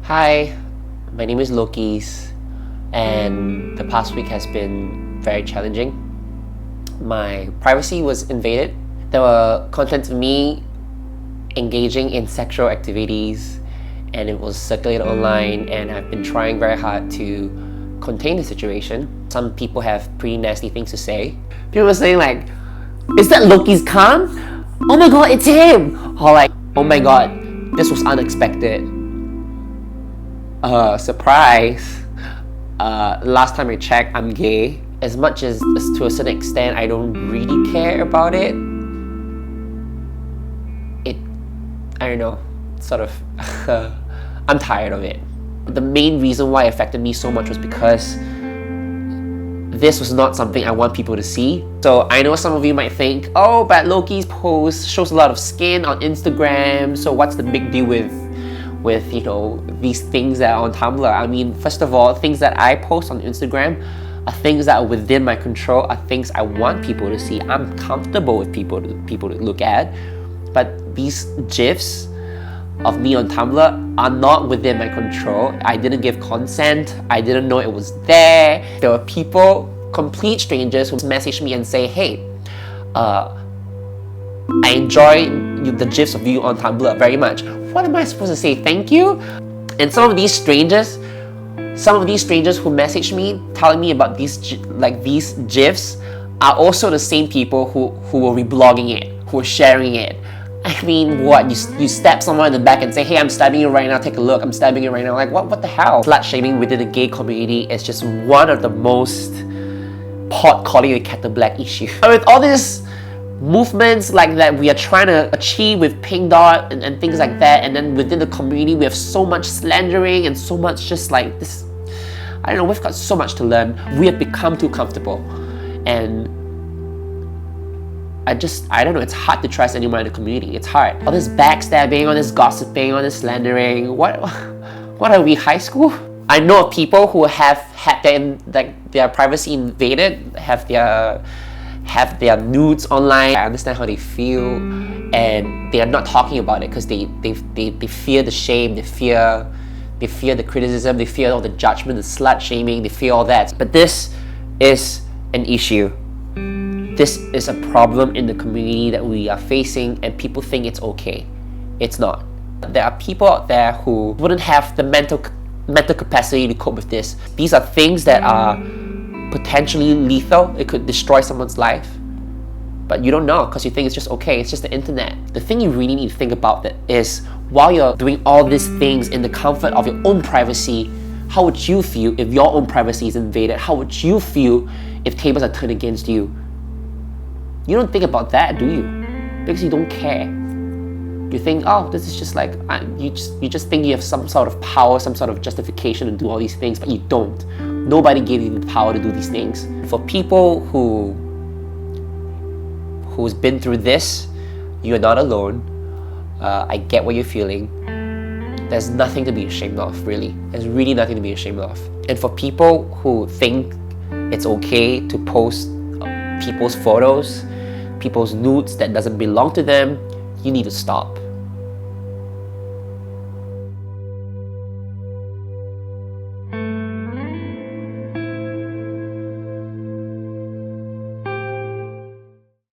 Hi, my name is Lokis, and the past week has been very challenging. My privacy was invaded. There were contents of me engaging in sexual activities, and it was circulated online, and I've been trying very hard to contain the situation. Some people have pretty nasty things to say. People are saying like, is that Loki's Khan? Oh my god, it's him! Or like, oh my god, this was unexpected. Surprise. Last time I checked, I'm gay. As much as to a certain extent, I don't really care about it. I don't know, sort of, I'm tired of it. The main reason why it affected me so much was because this was not something I want people to see. So I know some of you might think, oh, but Loki's post shows a lot of skin on Instagram, so what's the big deal with these things that are on Tumblr? I mean, first of all, things that I post on Instagram are things that are within my control, are things I want people to see. I'm comfortable with people to look at. But these gifs of me on Tumblr are not within my control. I didn't give consent. I didn't know it was there. There were people, complete strangers, who messaged me and say, hey, I enjoy the gifs of you on Tumblr very much. What am I supposed to say? Thank you? And some of these strangers who messaged me telling me about these gifs are also the same people who were reblogging it, who were sharing it. I mean, what? You stab someone in the back and say, hey, I'm stabbing you right now, take a look, I'm stabbing you right now. Like, what the hell? Slut shaming within the gay community is just one of the most pot calling the cat the black issue. With all these movements like that we are trying to achieve with Pink Dot and things like that, and then within the community we have so much slandering and so much just like this, I don't know, we've got so much to learn. We have become too comfortable, and I don't know, it's hard to trust anyone in the community. It's hard. All this backstabbing, all this gossiping, all this slandering. What are we, high school? I know of people who have had their privacy invaded, have their nudes online. I understand how they feel, and they are not talking about it because they fear the shame, they fear the criticism, they fear all the judgment, the slut shaming, they fear all that. But this is an issue. This is a problem in the community that we are facing, and people think it's okay. It's not. There are people out there who wouldn't have the mental capacity to cope with this. These are things that are potentially lethal. It could destroy someone's life, but you don't know because you think it's just okay. It's just the internet. The thing you really need to think about that is, while you're doing all these things in the comfort of your own privacy, how would you feel if your own privacy is invaded? How would you feel if tables are turned against you? You don't think about that, do you? Because you don't care. You think, oh, this is just like, you just think you have some sort of power, some sort of justification to do all these things, but you don't. Nobody gave you the power to do these things. For people who's been through this, you're not alone. I get what you're feeling. There's nothing to be ashamed of, really. There's really nothing to be ashamed of. And for people who think it's okay to post people's photos, people's nudes that doesn't belong to them, you need to stop.